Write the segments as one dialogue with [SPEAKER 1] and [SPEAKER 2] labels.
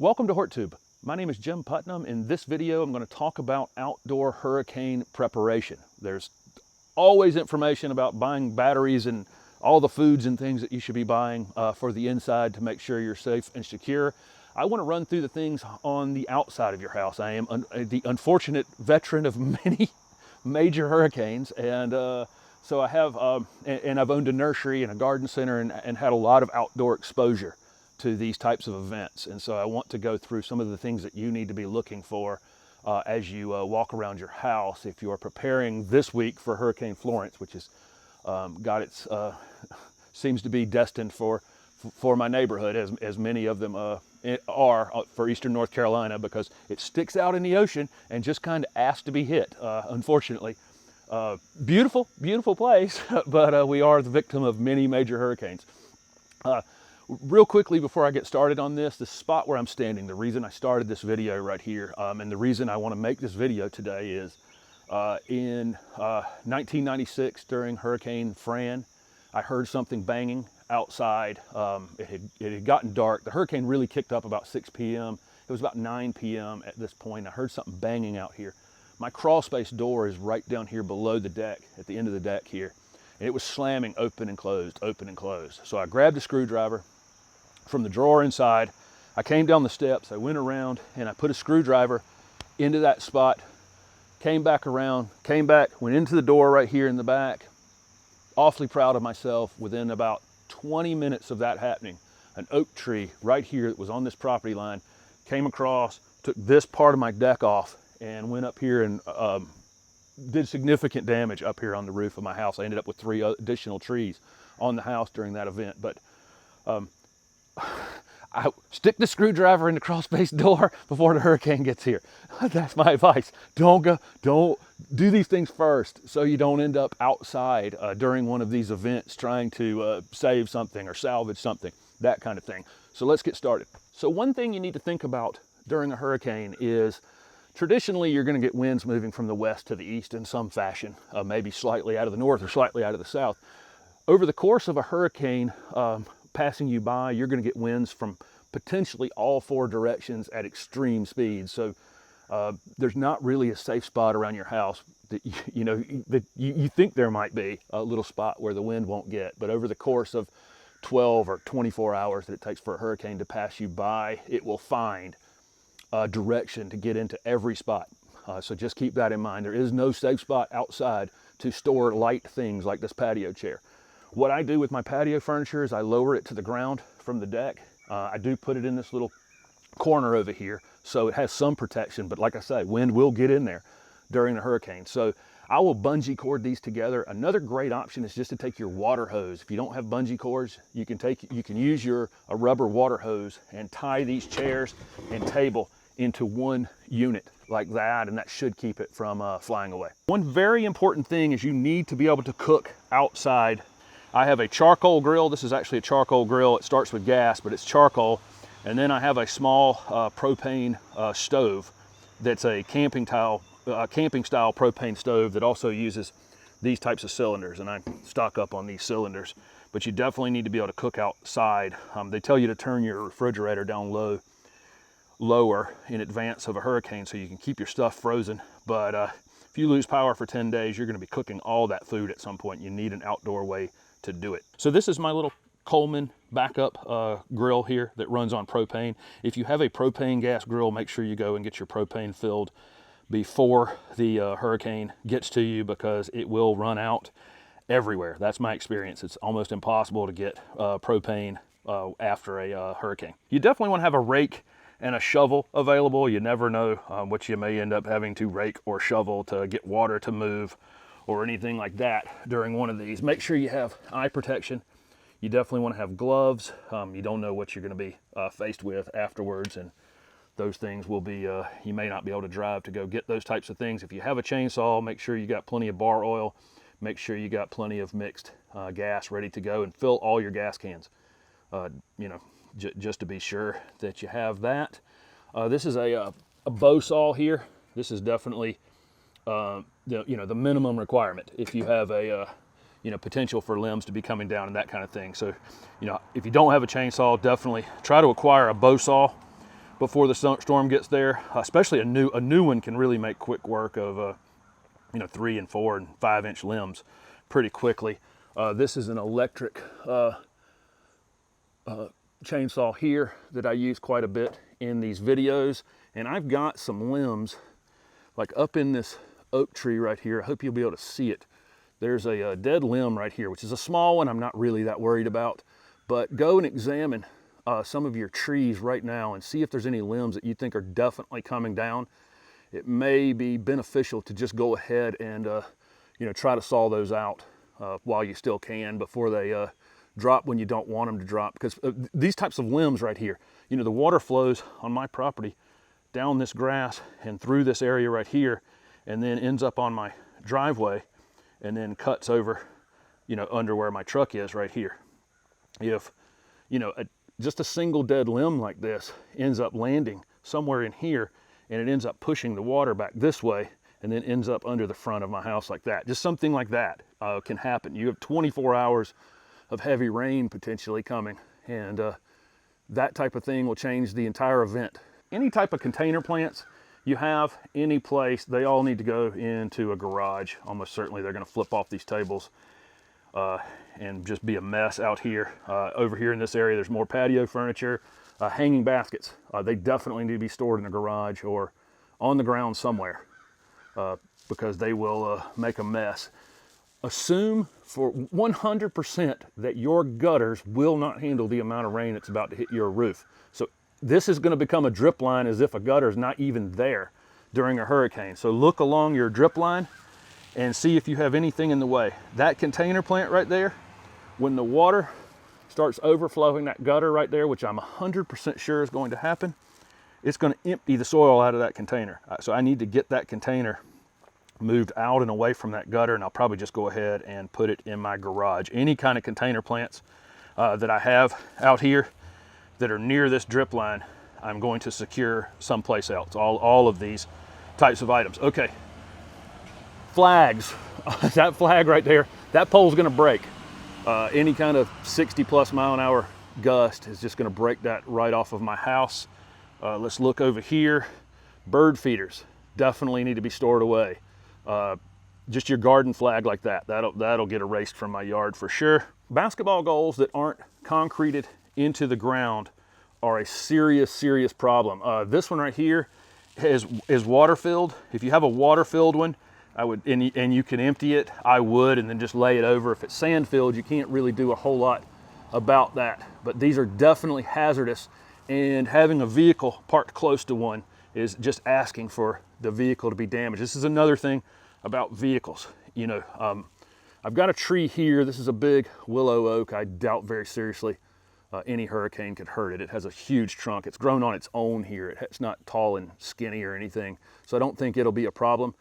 [SPEAKER 1] Welcome to HortTube. My name is Jim Putnam. In this video, I'm going to talk about outdoor hurricane preparation. There's always information about buying batteries and all the foods and things that you should be buying for the inside to make sure you're safe and secure. I want to run through the things on the outside of your house. I am the unfortunate veteran of many major hurricanes, and so I have, and I've owned a nursery and a garden center and had a lot of outdoor exposure to these types of events. And so I want to go through some of the things that you need to be looking for as you walk around your house if you are preparing this week for Hurricane Florence, which has got its, seems to be destined for my neighborhood, as many of them are for Eastern North Carolina, because it sticks out in the ocean and just kind of asks to be hit, unfortunately. Beautiful, beautiful place, but we are the victim of many major hurricanes. Real quickly before I get started on this, the spot where I'm standing, the reason I started this video right here, and the reason I want to make this video today is in 1996 during Hurricane Fran, I heard something banging outside. It had gotten dark. The hurricane really kicked up about 6 p.m. It was about 9 p.m. at this point. I heard something banging out here. My crawl space door is right down here below the deck, at the end of the deck here. And it was slamming open and closed, open and closed. So I grabbed a screwdriver from the drawer inside. I came down the steps, I went around, and I put a screwdriver into that spot, came back around, came back, went into the door right here in the back. Awfully proud of myself. Within about 20 minutes of that happening, an oak tree right here that was on this property line came across, took this part of my deck off, and went up here and did significant damage up here on the roof of my house. I ended up with 3 additional trees on the house during that event. But I stick the screwdriver in the crawl space door before the hurricane gets here. That's my advice. Don't do these things first, so you don't end up outside during one of these events trying to save something or salvage something, that kind of thing. So let's get started. So one thing you need to think about during a hurricane is, traditionally you're going to get winds moving from the west to the east in some fashion, maybe slightly out of the north or slightly out of the south. Over the course of a hurricane passing you by, you're going to get winds from potentially all 4 directions at extreme speeds. So there's not really a safe spot around your house that you think there might be a little spot where the wind won't get. But over the course of 12 or 24 hours that it takes for a hurricane to pass you by, it will find a direction to get into every spot. So just keep that in mind. There is no safe spot outside to store light things like this patio chair. What I do with my patio furniture is I lower it to the ground from the deck. I do put it in this little corner over here, so it has some protection, but like I say, wind will get in there during the hurricane. So I will bungee cord these together. Another great option is just to take your water hose. If you don't have bungee cords, you can use a rubber water hose and tie these chairs and table into one unit like that, and that should keep it from flying away. One very important thing is you need to be able to cook outside. I have a charcoal grill. This is actually a charcoal grill. It starts with gas, but it's charcoal. And then I have a small propane stove that's a camping style propane stove that also uses these types of cylinders. And I stock up on these cylinders, but you definitely need to be able to cook outside. They tell you to turn your refrigerator down lower in advance of a hurricane so you can keep your stuff frozen. But if you lose power for 10 days, you're going to be cooking all that food at some point. You need an outdoor way to do it. So this is my little Coleman backup grill here that runs on propane. If you have a propane gas grill, make sure you go and get your propane filled before the hurricane gets to you, because it will run out everywhere. That's my experience. It's almost impossible to get propane after a hurricane. You definitely want to have a rake and a shovel available. You never know what you may end up having to rake or shovel to get water to move or anything like that during one of these. Make sure you have eye protection. You definitely want to have gloves. You don't know what you're going to be faced with afterwards, and those things will be, you may not be able to drive to go get those types of things. If you have a chainsaw, make sure you got plenty of bar oil. Make sure you got plenty of mixed gas ready to go, and fill all your gas cans, just to be sure that you have that. This is a bow saw here. This is definitely the minimum requirement if you have a potential for limbs to be coming down and that kind of thing. So if you don't have a chainsaw, definitely try to acquire a bow saw. before the storm gets there. Especially a new one can really make quick work of 3 and 4 and 5 inch limbs pretty quickly. This is an electric chainsaw here that I use quite a bit in these videos, and I've got some limbs like up in this oak tree right here. I hope you'll be able to see it. There's a dead limb right here, which is a small one I'm not really that worried about, but go and examine some of your trees right now and see if there's any limbs that you think are definitely coming down. It may be beneficial to just go ahead and try to saw those out while you still can before they drop when you don't want them to drop, because these types of limbs right here, the water flows on my property down this grass and through this area right here, and then ends up on my driveway and then cuts over under where my truck is right here. If just a single dead limb like this ends up landing somewhere in here, and it ends up pushing the water back this way and then ends up under the front of my house like that, just something like that can happen. You have 24 hours of heavy rain potentially coming, and that type of thing will change the entire event. Any type of container plants you have any place, they all need to go into a garage. Almost certainly they're going to flip off these tables and just be a mess out here. Over here in this area, there's more patio furniture, hanging baskets. They definitely need to be stored in a garage or on the ground somewhere because they will make a mess. Assume for 100% that your gutters will not handle the amount of rain that's about to hit your roof. So this is going to become a drip line as if a gutter is not even there during a hurricane. So look along your drip line and see if you have anything in the way. That container plant right there, when the water starts overflowing that gutter right there, which I'm 100% sure is going to happen, it's going to empty the soil out of that container. So I need to get that container moved out and away from that gutter, and I'll probably just go ahead and put it in my garage. Any kind of container plants that I have out here that are near this drip line, I'm going to secure someplace else. All of these types of items. Okay, flags. That flag right there, that pole's going to break. Any kind of 60+ mile an hour gust is just going to break that right off of my house. Let's look over here. Bird feeders definitely need to be stored away. Just your garden flag like that, that'll get erased from my yard for sure. Basketball goals that aren't concreted into the ground are a serious problem. This one right here is water filled. If you have a water filled one, I would, and you can empty it, I would, and then just lay it over. If it's sand filled, you can't really do a whole lot about that. But these are definitely hazardous, and having a vehicle parked close to one is just asking for the vehicle to be damaged. This is another thing about vehicles. I've got a tree here. This is a big willow oak. I doubt very seriously any hurricane could hurt it. It has a huge trunk. It's grown on its own here. It's not tall and skinny or anything, so I don't think it'll be a problem.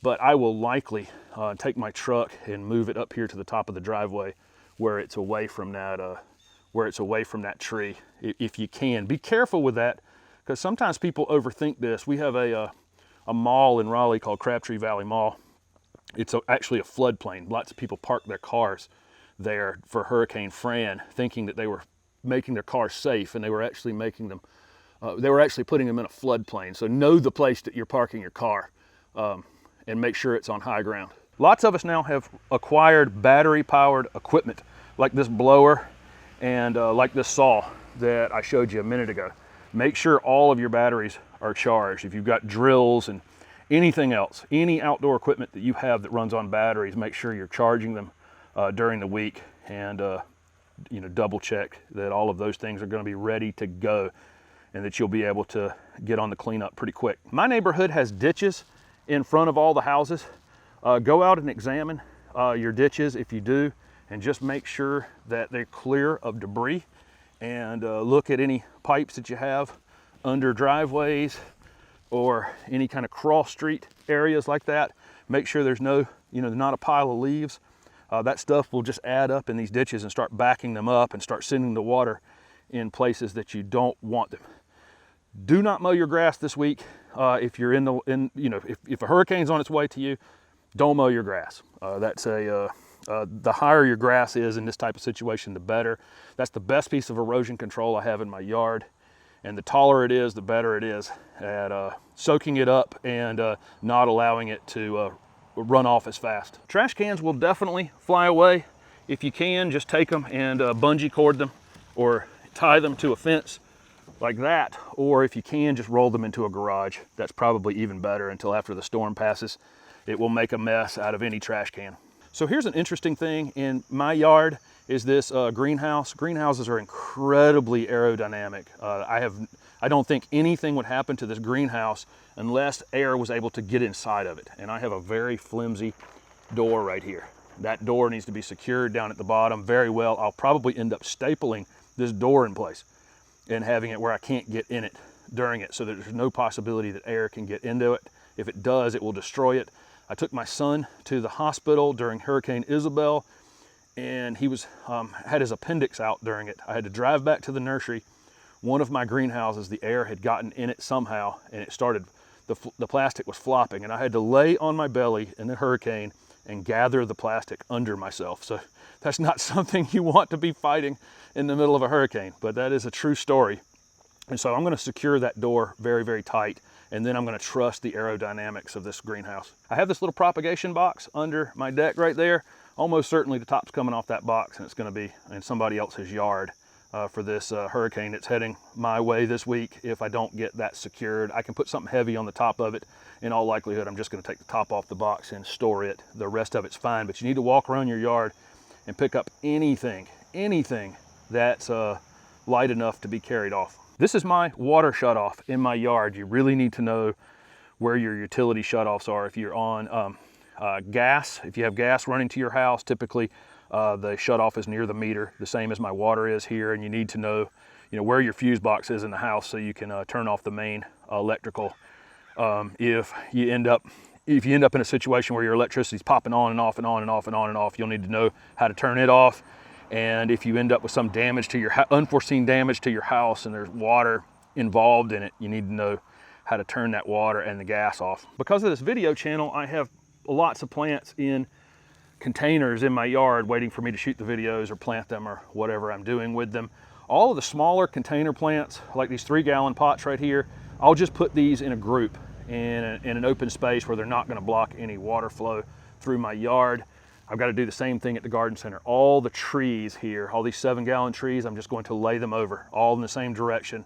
[SPEAKER 1] But I will likely take my truck and move it up here to the top of the driveway where it's away from that tree, if you can. Be careful with that, because sometimes people overthink this. We have a mall in Raleigh called Crabtree Valley Mall. It's actually a floodplain. Lots of people park their cars there for Hurricane Fran, thinking that they were making their cars safe, and they were actually making them, they were actually putting them in a floodplain. So know the place that you're parking your car and make sure it's on high ground. Lots of us now have acquired battery-powered equipment like this blower and like this saw that I showed you a minute ago. Make sure all of your batteries are charged. If you've got drills and anything else, any outdoor equipment that you have that runs on batteries, make sure you're charging them during the week, and double check that all of those things are going to be ready to go and that you'll be able to get on the cleanup pretty quick. My neighborhood has ditches in front of all the houses. Go out and examine your ditches if you do, and just make sure that they're clear of debris, and look at any pipes that you have under driveways or any kind of cross street areas like that. Make sure there's not a pile of leaves. That stuff will just add up in these ditches and start backing them up and start sending the water in places that you don't want them. Do not mow your grass this week. If you're if a hurricane's on its way to you, don't mow your grass. The higher your grass is in this type of situation, the better. That's the best piece of erosion control I have in my yard. And the taller it is, the better it is at soaking it up and not allowing it to run off as fast. Trash cans will definitely fly away. If you can, just take them and bungee cord them or tie them to a fence like that. Or if you can, just roll them into a garage. That's probably even better until after the storm passes. It will make a mess out of any trash can. So here's an interesting thing in my yard is this greenhouse. Greenhouses are incredibly aerodynamic. I don't think anything would happen to this greenhouse unless air was able to get inside of it. And I have a very flimsy door right here. That door needs to be secured down at the bottom very well. I'll probably end up stapling this door in place and having it where I can't get in it during it, so that there's no possibility that air can get into it. If it does, it will destroy it. I took my son to the hospital during Hurricane Isabel, and he was had his appendix out during it. I had to drive back to the nursery. One of my greenhouses, the air had gotten in it somehow, and it started, the plastic was flopping, and I had to lay on my belly in the hurricane and gather the plastic under myself. So that's not something you want to be fighting in the middle of a hurricane, but that is a true story. And so I'm gonna secure that door very, very tight, and then I'm gonna trust the aerodynamics of this greenhouse. I have this little propagation box under my deck right there. Almost certainly the top's coming off that box, and it's gonna be in somebody else's yard for this hurricane that's heading my way this week. If I don't get that secured, I can put something heavy on the top of it. In all likelihood, I'm just gonna take the top off the box and store it. The rest of it's fine, but you need to walk around your yard and pick up anything that's light enough to be carried off. This is my water shutoff in my yard. You really need to know where your utility shutoffs are. If you're on gas, if you have gas running to your house, typically the shutoff is near the meter, the same as my water is here, and you need to know, where your fuse box is in the house so you can turn off the main electrical. If you end up in a situation where your electricity's popping on and off and on and off and on and off, you'll need to know how to turn it off. And if you end up with some damage to your unforeseen damage to your house and there's water involved in it, you need to know how to turn that water and the gas off. Because of this video channel, I have lots of plants in containers in my yard waiting for me to shoot the videos or plant them or whatever I'm doing with them. All of the smaller container plants, like these 3-gallon pots right here, I'll just put these in a group in an open space where they're not going to block any water flow through my yard. I've got to do the same thing at the garden center. All the trees here, all these 7-gallon trees, I'm just going to lay them over, all in the same direction,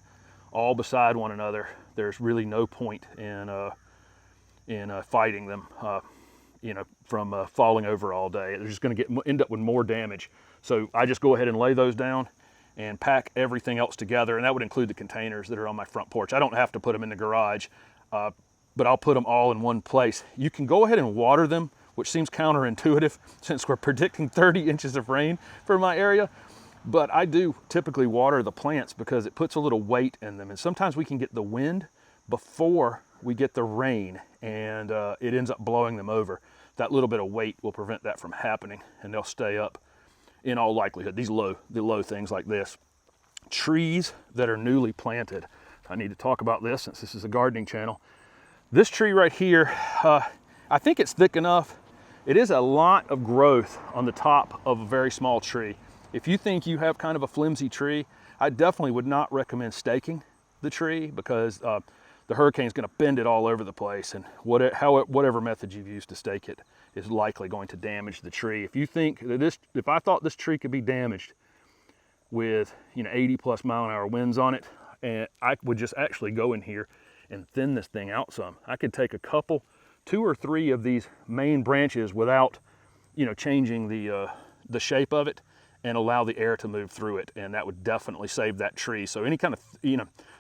[SPEAKER 1] all beside one another. There's really no point in fighting them, from falling over all day. They're just going to end up with more damage. So I just go ahead and lay those down and pack everything else together, and that would include the containers that are on my front porch. I don't have to put them in the garage, but I'll put them all in one place. You can go ahead and water them, which seems counterintuitive since we're predicting 30 inches of rain for my area. But I do typically water the plants because it puts a little weight in them. And sometimes we can get the wind before we get the rain, and it ends up blowing them over. That little bit of weight will prevent that from happening, and they'll stay up in all likelihood. The low things like this. Trees that are newly planted. I need to talk about this since this is a gardening channel. This tree right here, I think it's thick enough. It is a lot of growth on the top of a very small tree. If you think you have kind of a flimsy tree, I definitely would not recommend staking the tree because the hurricane's going to bend it all over the place, and whatever method you've used to stake it is likely going to damage the tree. If you think that if I thought this tree could be damaged with 80+ mile-an-hour winds on it, and I would just actually go in here and thin this thing out some. I could take a couple, 2 or 3 of these main branches without changing the shape of it, and allow the air to move through it, and that would definitely save that tree. So any kind of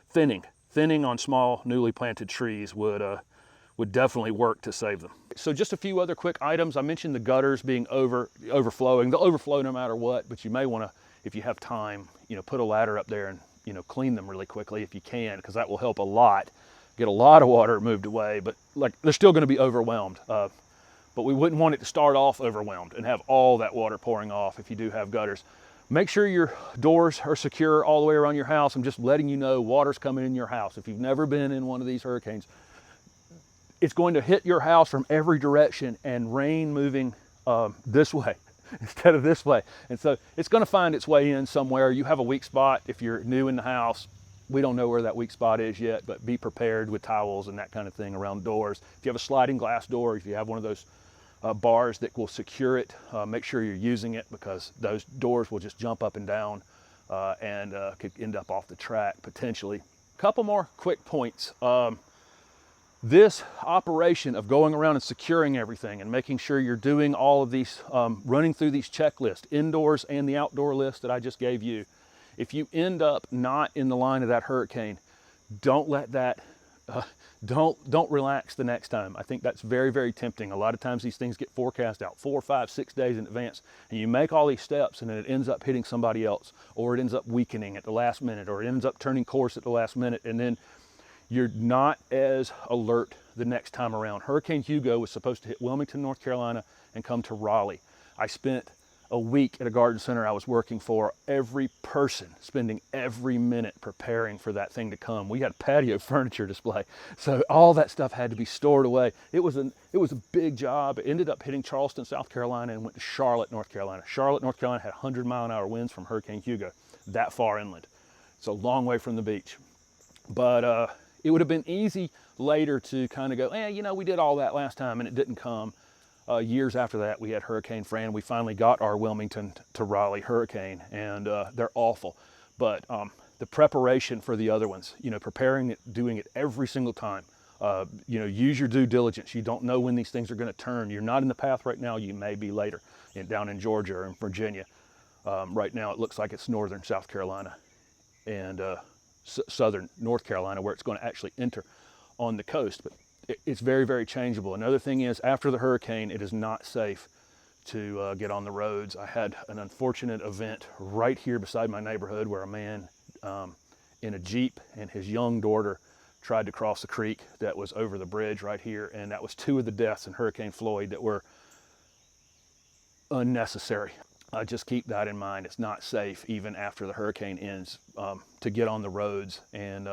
[SPEAKER 1] thinning on small newly planted trees would definitely work to save them. So just a few other quick items. I mentioned the gutters being overflowing. They'll overflow no matter what, but you may want to, if you have time, put a ladder up there and clean them really quickly if you can, because that will help a lot. Get a lot of water moved away, but they're still going to be overwhelmed. But we wouldn't want it to start off overwhelmed and have all that water pouring off if you do have gutters. Make sure your doors are secure all the way around your house. I'm just letting you know water's coming in your house. If you've never been in one of these hurricanes, it's going to hit your house from every direction, and rain moving this way instead of this way. And so it's going to find its way in somewhere. You have a weak spot if you're new in the house. We don't know where that weak spot is yet, but be prepared with towels and that kind of thing around doors. If you have a sliding glass door, if you have one of those bars that will secure it, make sure you're using it, because those doors will just jump up and down and could end up off the track potentially. Couple more quick points. This operation of going around and securing everything and making sure you're doing all of these, running through these checklists, indoors and the outdoor list that I just gave you. If you end up not in the line of that hurricane, don't let that, don't relax the next time. I think that's very, very tempting. A lot of times these things get forecast out 4, 5, 6 days in advance, and you make all these steps and then it ends up hitting somebody else, or it ends up weakening at the last minute, or it ends up turning course at the last minute, and then you're not as alert the next time around. Hurricane Hugo was supposed to hit Wilmington, North Carolina and come to Raleigh. I spent a week at a garden center I was working for, every person spending every minute preparing for that thing to come. We had patio furniture display, so all that stuff had to be stored away. It was a big job. It ended up hitting Charleston, South Carolina, and went to Charlotte, North Carolina. Charlotte, North Carolina had 100-mile-an-hour winds from Hurricane Hugo, that far inland. It's a long way from the beach. But it would have been easy later to kind of go, you know, we did all that last time and it didn't come. Years after that, we had Hurricane Fran. We finally got our Wilmington to Raleigh hurricane, and they're awful. But the preparation for the other ones, you know, preparing it, doing it every single time. You know, use your due diligence. You don't know when these things are going to turn. You're not in the path right now. You may be later, down in Georgia or in Virginia. Right now, it looks like it's northern South Carolina and southern North Carolina, where it's going to actually enter on the coast. But it's very, very changeable. Another thing is, after the hurricane, it is not safe to get on the roads. I had an unfortunate event right here beside my neighborhood where a man in a Jeep and his young daughter tried to cross the creek that was over the bridge right here, and that was 2 of the deaths in Hurricane Floyd that were unnecessary. Just keep that in mind. It's not safe, even after the hurricane ends, to get on the roads, and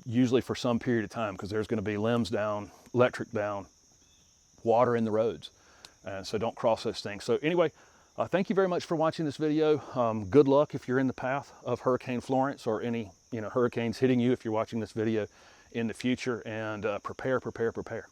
[SPEAKER 1] usually for some period of time, because there's going to be limbs down, electric down, water in the roads, and so don't cross those things. So anyway, thank you very much for watching this video. Good luck if you're in the path of Hurricane Florence or any hurricanes hitting you if you're watching this video in the future, and prepare, prepare, prepare.